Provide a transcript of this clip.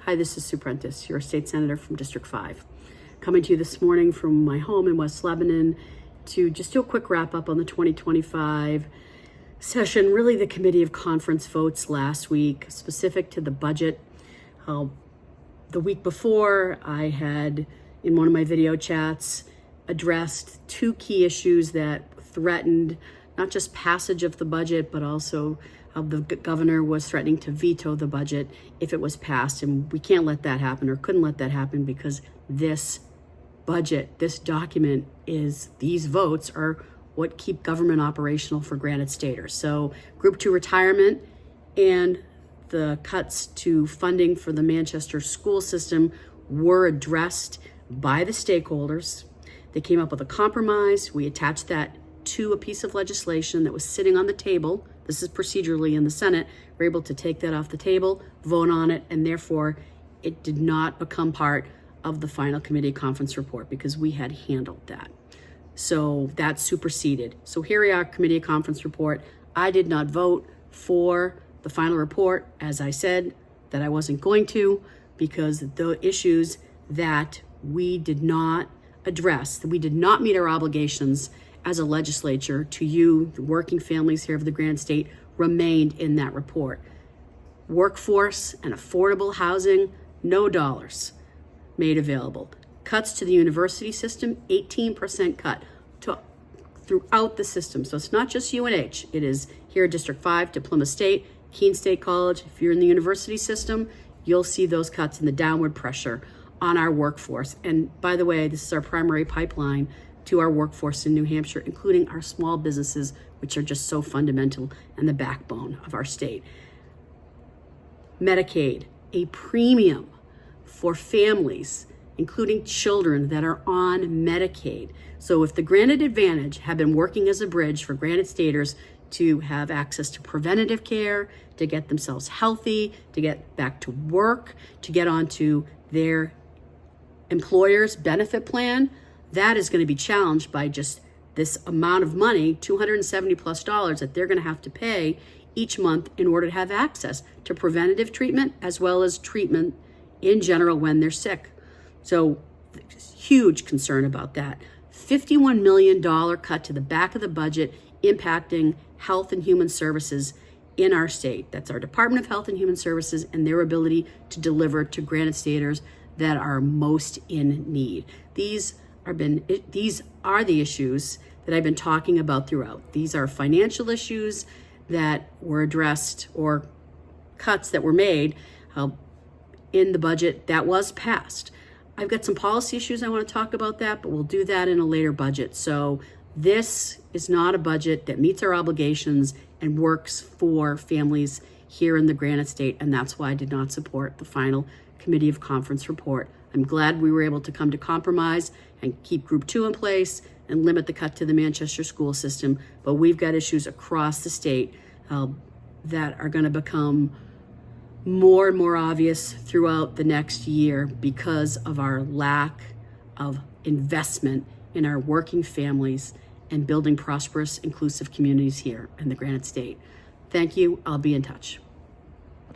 Hi, this is Sue Prentiss, your state senator from District 5. Coming to you this morning from my home in West Lebanon to just do a quick wrap up on the 2025 session, really the committee of conference votes last week, specific to the budget. The week before, I had, in one of my video chats, addressed two key issues that threatened not just passage of the budget, but also the governor was threatening to veto the budget if it was passed. And we can't let that happen, or couldn't let that happen, because this budget, this document, these votes are what keep government operational for Granite Staters. So Group 2 retirement and the cuts to funding for the Manchester school system were addressed by the stakeholders. They came up with a compromise. We attached that to a piece of legislation that was sitting on the table. This is procedurally in the Senate. We're able to take that off the table, vote on it, and therefore it did not become part of the final committee conference report because we had handled that. So that superseded. So here we are, committee conference report. I did not vote for the final report, as I said that I wasn't going to, because the issues that we did not address, that we did not meet our obligations as a legislature to you, the working families here of the Granite State, remained in that report. Workforce and affordable housing, no dollars made available. Cuts to the university system, 18% cut throughout the system. So it's not just UNH. It is here at District 5 to Plymouth State, Keene State College. If you're in the university system, you'll see those cuts and the downward pressure on our workforce. And by the way, this is our primary pipeline to our workforce in New Hampshire, including our small businesses, which are just so fundamental and the backbone of our state. Medicaid, a premium for families, including children that are on Medicaid. So if the Granite Advantage had been working as a bridge for Granite Staters to have access to preventative care, to get themselves healthy, to get back to work, to get onto their employer's benefit plan, that is going to be challenged by just this amount of money, $270+ that they're going to have to pay each month in order to have access to preventative treatment as well as treatment in general when they're sick. So huge concern about that. $51 million cut to the back of the budget impacting health and human services in our state. That's our Department of Health and Human Services and their ability to deliver to Granite Staters that are most in need. These are the issues that I've been talking about throughout. These are financial issues that were addressed, or cuts that were made in the budget that was passed. I've got some policy issues I want to talk about that, but we'll do that in a later budget. So this is not a budget that meets our obligations and works for families here in the Granite State, and that's why I did not support the final committee of conference report. I'm glad we were able to come to compromise and keep Group 2 in place and limit the cut to the Manchester school system, but we've got issues across the state that are going to become more and more obvious throughout the next year because of our lack of investment in our working families and building prosperous, inclusive communities here in the Granite State. Thank you. I'll be in touch.